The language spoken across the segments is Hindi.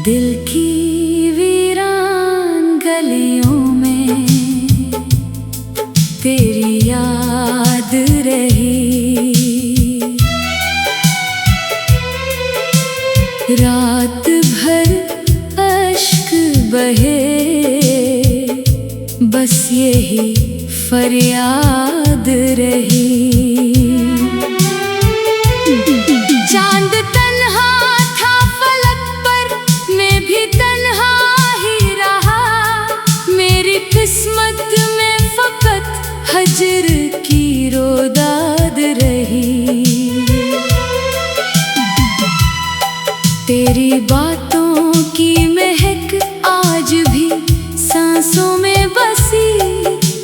दिल की वीरान गलियों में तेरी याद रही। रात भर अश्क बहे, बस यही फरियाद रही। चांद तन्हा था फलक पर, मैं भी तन्हा ही रहा। मेरी किस्मत में फकत हजर की रोदाद रही। तेरी बातों की महक आज भी सांसों में बसी।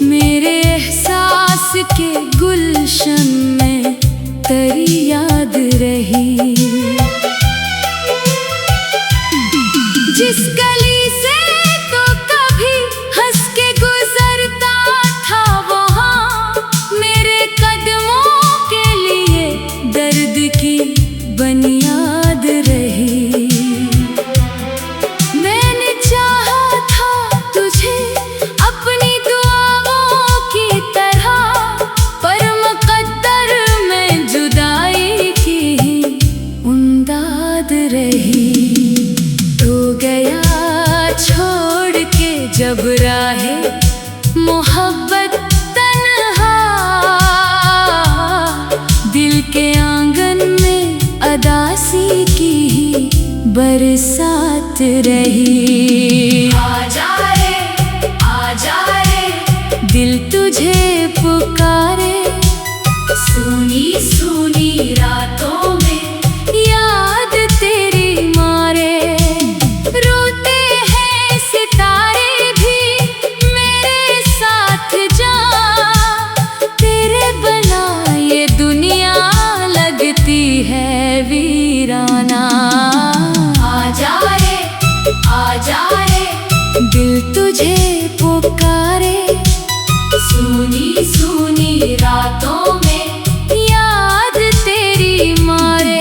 मेरे एहसास के गुलशन में तेरी याद रही। जिस गली से तो कभी हंस के गुजरता था, वहाँ मेरे कदमों के लिए दर्द की बुनियाद रही। मैंने चाहा था तुझे अपनी दुआओं की तरह, पर मुकद्दर में जुदाई की उम्मीद रही। तो गया छोड़ के जब राहे मोहब्बत तन्हा, दिल के आंगन में अदासी की बरसात रही। आजा रे दिल तुझे पुकारे, सुनी सुनी रातों में याद तेरी मारे। रोते हैं सितारे भी मेरे साथ जा, तेरे बना ये दुनिया लगती है वीराना। आजा रे दिल तुझे पुकारे, सुनी सुनी रातों में याद तेरी मारे।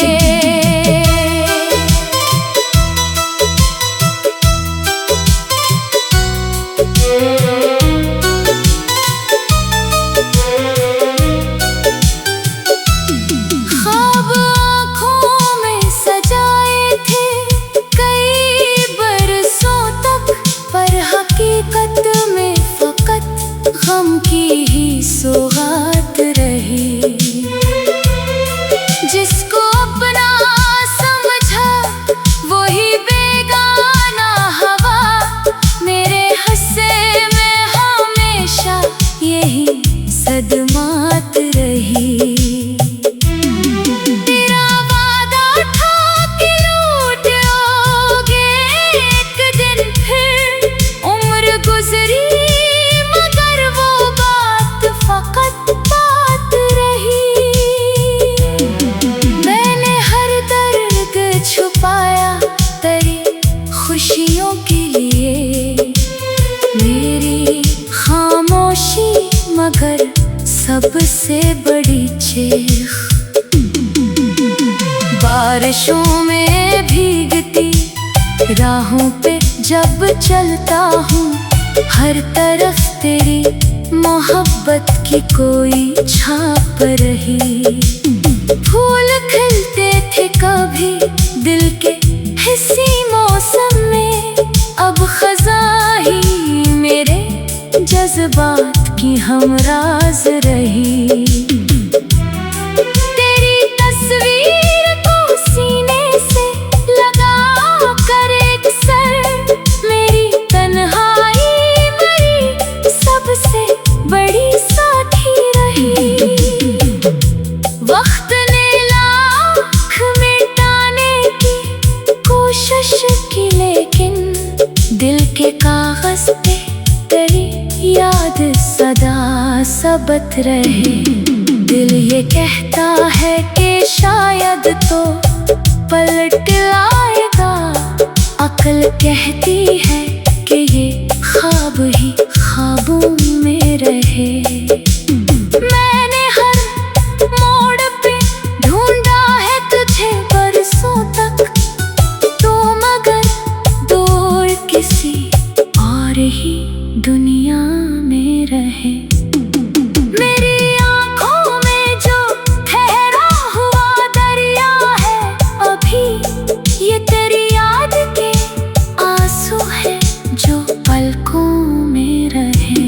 ख्वाब आँखों में सजाए थे कई बरसों तक, पर हकीकत में फकत गम की ही सौगात रही। जिसको अपना समझा वही बेगाना हवा, मेरे हिस्से में हमेशा यही सदमात रही। तेरा वादा था कि लौटोगे एक दिन फिर, उम्र गुजरी मगर वो बात फकत बात रही। मैंने हर दर्द छुपाया तेरी खुशियों के लिए। मेरी खामोशी मगर सबसे बड़ी चीख। बारिशों में भीगती राहों पे जब चलता हूँ, हर तरफ तेरी मोहब्बत की कोई छाप रही। फूल खिलते थे कभी दिल के हिस्सी मौसम में, अब खज़ां ही मेरे जज्बात की हमराज रही। तेरी तस्वीर को सीने से लगा कर एक सर, मेरी तन्हाई मेरी सबसे बड़ी साथी रही। वक्त ने लाख मिटाने की कोशिश की, लेकिन दिल के कागज पे तेरी याद सदा सबत रहे। दिल ये कहता है कि शायद तो पलट आएगा, अक्ल कहती है कि ये ख्वाब ही ख्वाबों में रहे। मैंने हर मोड़ पे ढूंढा है तुझे बरसों तक, तो मगर दूर किसी और ही दुनिया में रहे। मेरी आंखों में जो ठहरा हुआ दरिया है अभी, ये तेरी याद के आंसू है जो पलकों में रहे।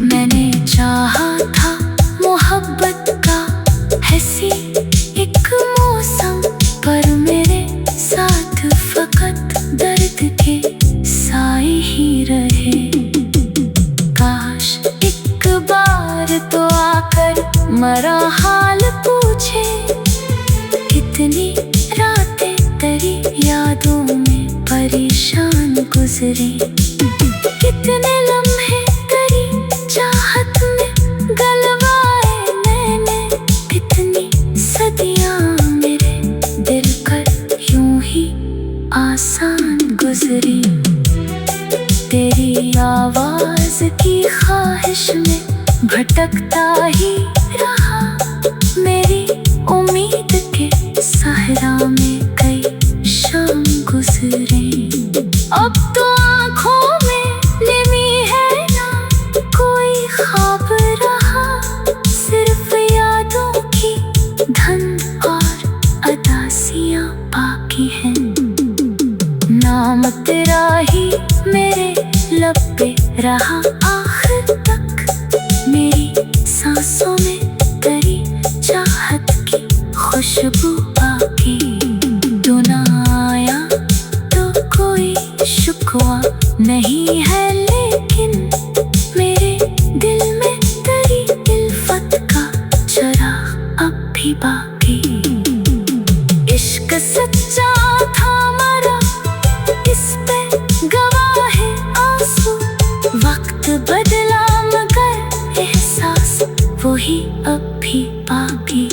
मैंने चाहा था मोहब्बत का हंसी एक मौसम, पर मेरे साथ फकत दर्द के साए ही रहे। काश एक बार तो आकर मरा हाल पूछे, कितनी रातें तेरी यादों में परेशान गुजरे, कितने लम्हे तेरी चाहत में गलवाए मैंने, कितनी सदियां मेरे दिल कर यूं ही आसान गुजरी। तेरी आवाज की ख्वाहिश में भटकता ही रहा, मेरी उम्मीद के सहरा में कई शाम गुजरे। अब तो आँखों में नमी है ना कोई ख्वाब रहा, सिर्फ यादों की धुंध और अदासियाँ बाकी हैं। नाम तेरा ही मेरे लब पे रहा आखिर तक, मेरी सांसों में तेरी चाहत की खुशबू बाकी। तू ना आया तो कोई शुक्वा नहीं है, लेकिन मेरे दिल में तेरी इल्फत का चराग अब भी बाकी। इश्क सच्चा था मरा, इस पे गवाह है आंसू, वक्त बदला मगर एहसास वही अब भी बाकी।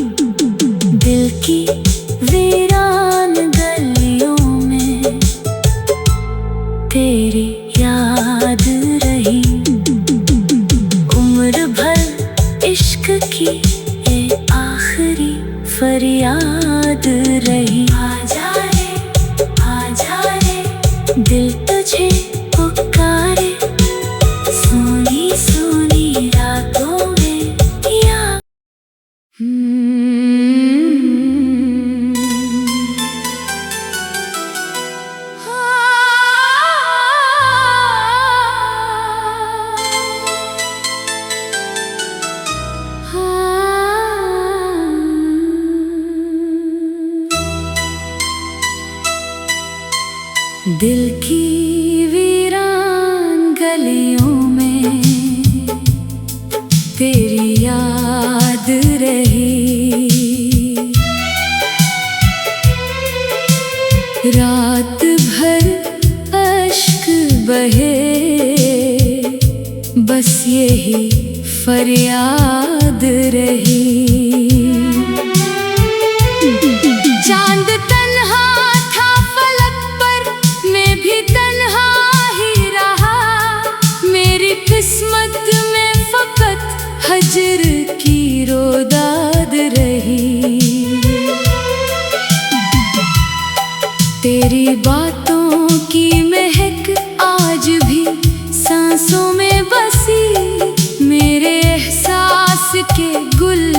दिल की वीरान गलियों में तेरी याद रही, उम्र भर इश्क की ये आखिरी फरियाद रही। आजा रे दिल तुझे पुकारे, सोनी सोनी रातों में या दिल की वीरान गलियों में तेरी याद रही। रात भर अश्क बहे, बस यही फरियाद रही। चांद तन्हा था फलक पर, मैं भी तन्हा ही रहा, मेरी किस्मत में फकत हजर की रोदाद रही। तेरी बातों की महक आज भी सांसों में बसी, मेरे एहसास के गुल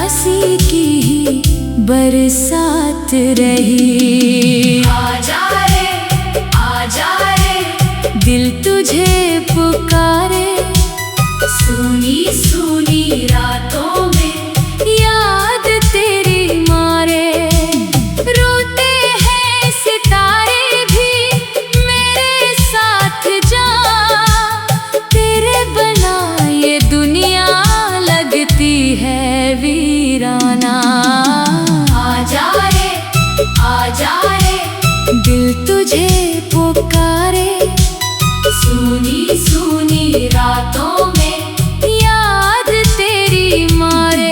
अदासी की ही बरसात रही। आजा रे दिल तुझे पुकारे, सुनी सुनी रातों में याद तेरी मारे। रोते हैं सितारे भी मेरे साथ जा, तेरे बना ये दुनिया लगती है वीराना। आजा रे दिल तुझे पुकारे, सुनी सुनी रातों में याद तेरी मारे।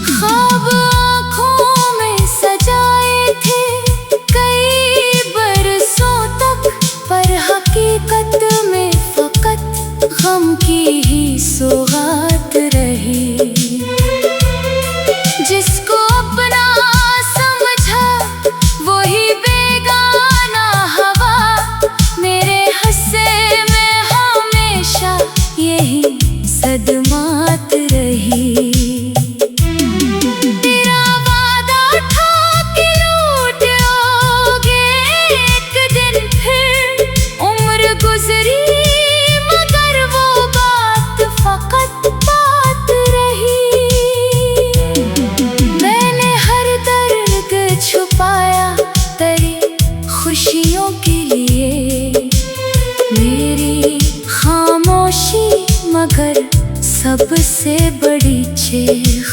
ख्वाब आँखों में सजाए थे कई बरसों तक, पर हकीकत में फकत गम की ही सौगात रही। जिसको अपना समझा वही बेगाना हवा, मेरे हिस्से में हमेशा यही सदमात रही। तेरा वादा था कि लौट आओगे एक दिन फिर, उम्र गुजरी मगर वो बात फकत बात रही। मैंने हर दर्द छुपाया तेरी खुशियों के लिए, मेरी खामोशी मगर सबसे बड़ी चीख।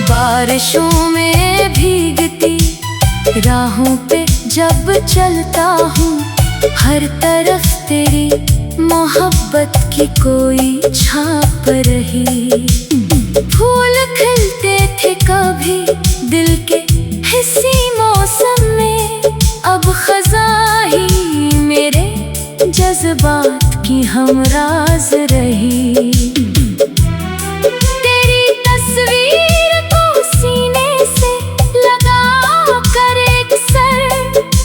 बारिशों में भीगती राहों पे जब चलता हूँ, हर तरफ तेरी मोहब्बत की कोई छाप रही। फूल खिलते थे कभी दिल के हिस्सी मौसम में, अब खज़ां ही मेरे जज्बात की हमराज रही। तेरी तस्वीर को सीने से लगा कर एक सर,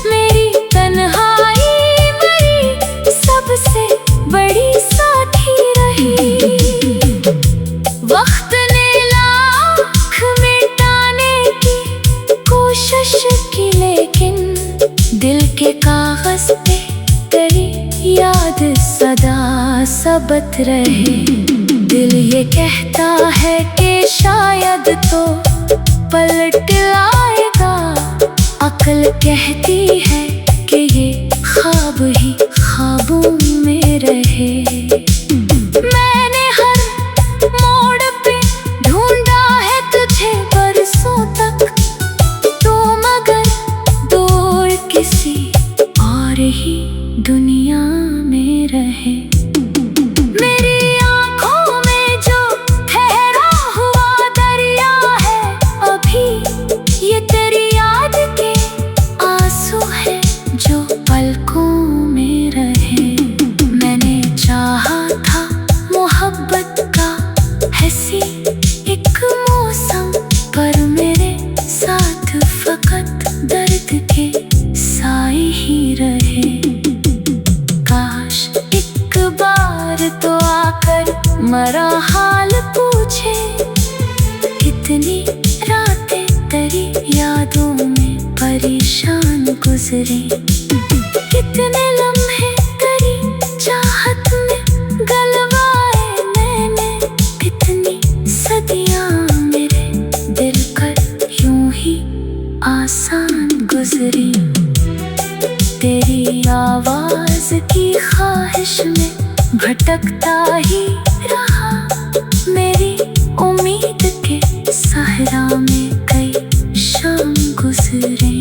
मेरी तन्हाई मरी सबसे बड़ी साथी रही। वक्त ने लाख मिटाने की कोशिश की, लेकिन दिल के कागज पे तेरी याद सदा सबत रहे। दिल ये कहता है कि शायद तो पलट आएगा, अक्ल कहती है कि ये ख्वाब ही ख्वाबों में रहे। मैंने हर मोड़ पे ढूंढा है तुझे बरसों तक, तो मगर दूर किसी और ही दुनिया में रहे। मेरी आँखों में जो ठहरा हुआ दरिया है अभी, ये तेरी याद के आंसू है जो पलकों में रहे। मैंने चाहा था मोहब्बत का हंसी एक मौसम, पर मेरे साथ फकत दर्द के साए ही रहे। काश एक बार तो आकर मरा हाल पूछे, कितनी रातें तेरी यादों में परेशान गुजरे, कितने लम्हे तेरी चाहत में गलवाए मैंने, कितनी सदियां मेरे दिल पर यूं ही आसान गुजरी। तेरी आवाज की ख्वाहिश में भटकता ही रहा, मेरी उम्मीद के सहरा में कई शाम गुजरे।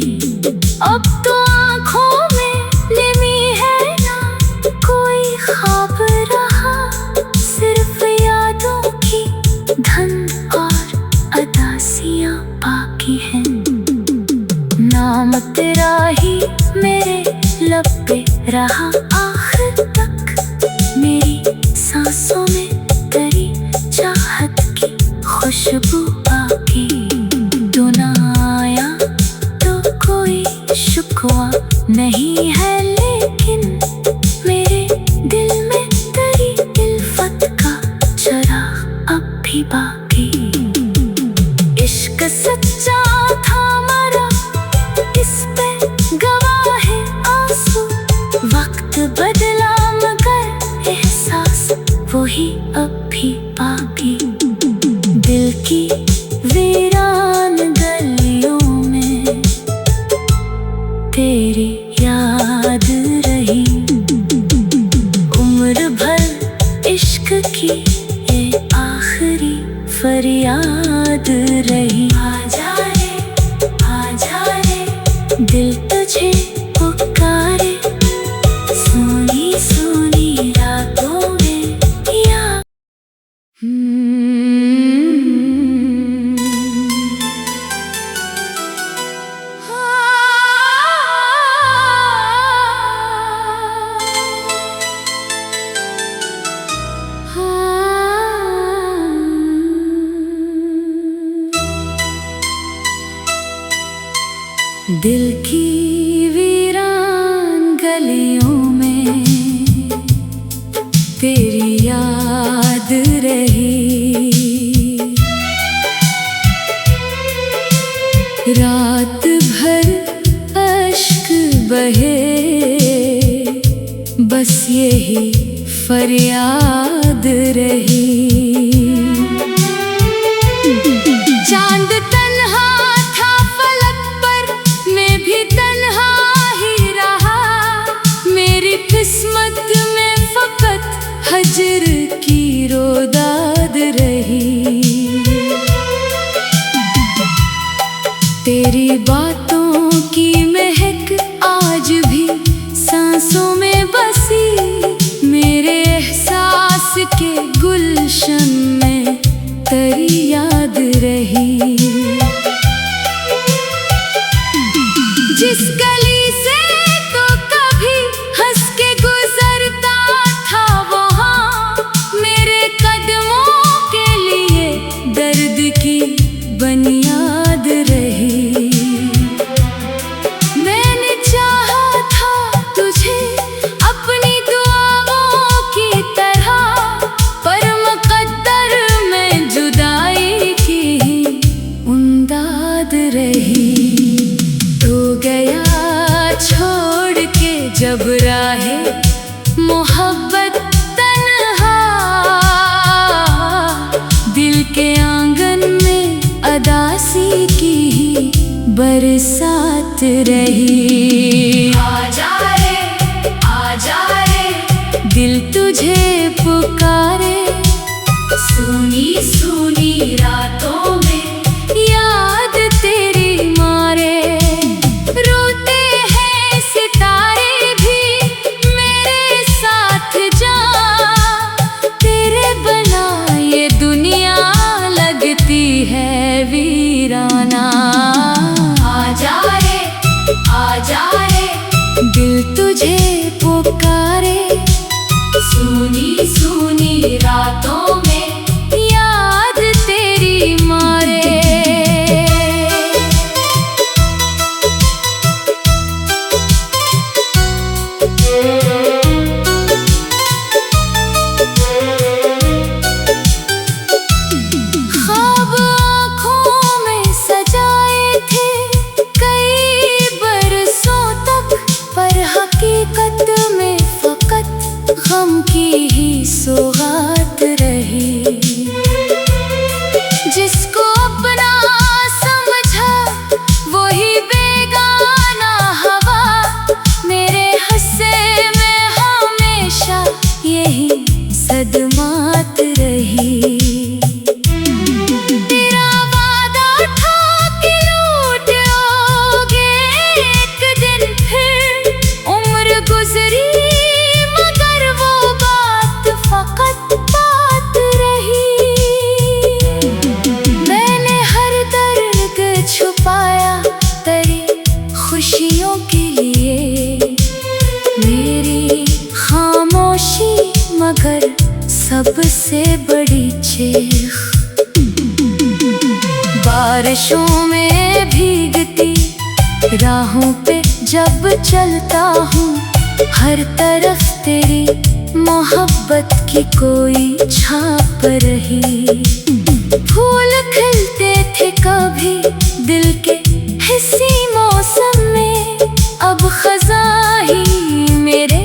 अब तो आँखों में नमी है ना कोई ख्वाब रहा, सिर्फ यादों की धन और अदासियाँ बाकी हैं। नाम तेरा ही मेरे लब पे रहा आखिर तक, मेरी सांसों में तेरी चाहत की खुशबू बाकी। भी बाकी। इश्क सच्चा था मरा, इस पे गवाह है आंसू। वक्त बदला मगर एहसास वही अब भी बाकी। दिल की वीरान गलियों में तेरी याद रही। उम्र भर इश्क की ये आखिरी फरियाद रही। आजा रे दिल तुझे पुकारे, सोनी सोनी रातों में या दिल की वीरान गलियों में तेरी याद रही। रात भर अश्क बहे, बस यही फरियाद रही। चांद तन्हा था फलक पर, मैं भी तन्हा ही रहा। मेरी किस्मत में फकत हजर की रोदाद रही। तेरी बातों की महक आज भी सांसों में बसी। मेरे एहसास के गुलशन में तेरी याद रही। जिस गली से तो कभी हंस के गुजरता था, वहाँ मेरे कदमों के लिए दर्द की बुनियाद रही। मैंने चाहा था तुझे अपनी दुआओं की तरह, पर मुकद्दर में जुदाई की उम्मीद रही। तो गया छोड़ के जब राहे मोहब्बत तन्हा, दिल के आंगन में अदासी की ही बरसात रही। आजा रे दिल तुझे पुकारे, सुनी सुनी रातों में याद तेरी मारे। रोते हैं सितारे भी मेरे साथ जा, तेरे बना ये दुनिया लगती है वीराना। आजा रे दिल तुझे पुकारे, सुनी सुनी रातों में याद तेरी मारे। ख्वाब आँखों में सजाए थे कई बरसों तक, पर हकीकत में फकत गम की ही सौगात रही। जिसको अपना समझा वही बेगाना हवा, मेरे हिस्से में हमेशा यही सदमात रही। तेरा वादा था कि लौटोगे एक दिन फिर, उम्र गुजरी मगर वो बात फकत बात रही। मैंने हर दर्द छुपाया तेरी खुशियों के लिए। मेरी खामोशी मगर सबसे बड़ी चीख। बारिशों में भीगती राहों पे जब चलता हूँ, हर तरफ तेरी मोहब्बत की कोई छाप रही। फूल खिलते थे कभी दिल के हिस्सी मौसम में, अब खज़ां ही मेरे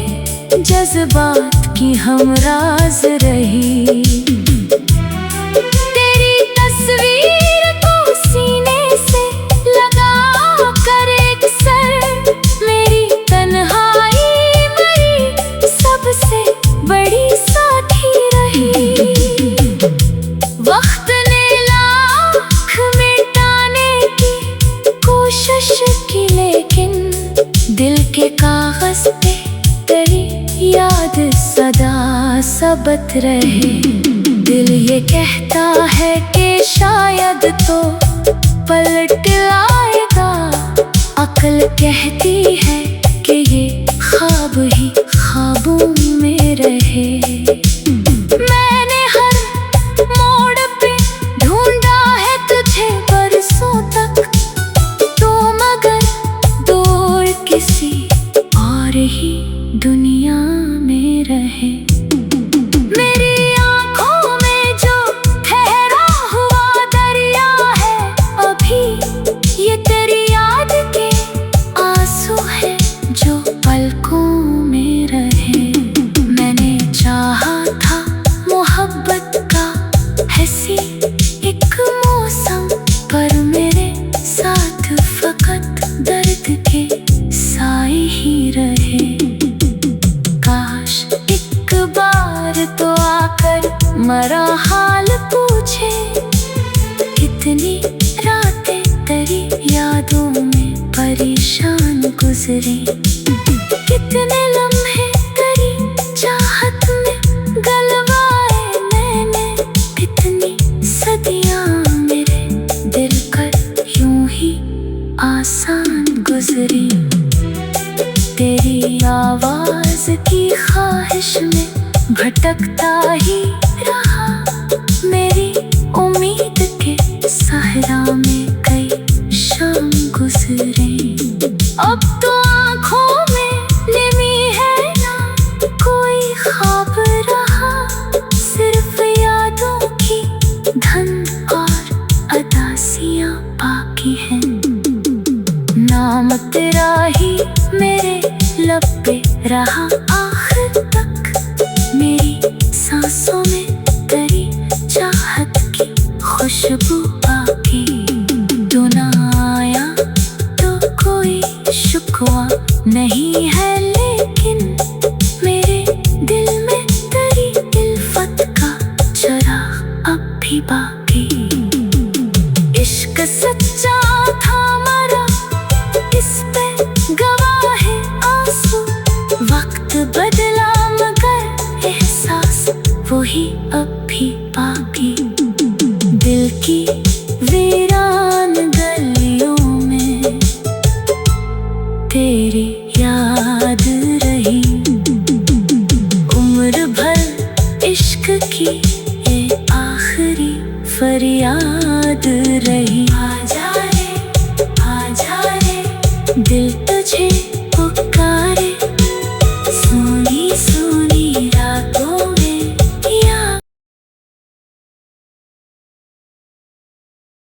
जज्बात की हमराज रही। तेरी तस्वीर को सीने से लगा कर एक सर, मेरी तन्हाई मरी सबसे बड़ी साथी रही। वक्त ने लाख मिटाने की कोशिश की, लेकिन दिल के कागज पे तेरी याद सदा सबत रहे। दिल ये कहता है कि शायद तो पलट आएगा, अक्ल कहती है कि ये ख्वाब ही ख्वाबों में रहे। मैंने हर मोड़ पे ढूंढा है तुझे बरसों तक, तो मगर दूर किसी और ही दुनिया में रहे। मेरी आंखों में जो ठहरा हुआ दरिया है, अभी ये तेरी याद के आंसू है जो पलकों में रहे। मैंने चाहा था मोहब्बत का ऐसी एक मौसम, पर मेरे साथ फकत दर्द के साए ही रहे। काश एक बार तो आकर मरा हाल पूछे, कितनी रातें तेरी यादों में परेशान गुजरे, कितने लम्हे तेरी चाहत में गलवाए मैंने, कितनी सदियां मेरे दिल पर यूं ही आसान गुजरी। तेरी आवाज की ख्वाहिश में भटकता ही रहा, मेरी उम्मीद के सहरा में कई शाम गुजरे। अब तो आँखों में नमी है ना कोई ख्वाब रहा, सिर्फ यादों की धुन और अदासियाँ बाकी हैं। नाम तेरा ही मेरे लब पे रहा आखिर तक, मेरी सांसों में तेरी चाहत की खुशबू बाकी। तू ना आया तो कोई शुक्वा नहीं है, लेकिन मेरे दिल में तेरी इल्फत का चराग अब भी बाकी। इश्क सच्चा था मरा, इस पे गवाह है आंसू, वक्त बदला मगर एहसास वही अब भी बाकी। दिल की वीरान गलियों में तेरी याद रही, उम्र भर इश्क की ये आखिरी फरियाद रही। आजा रे दिल तुझे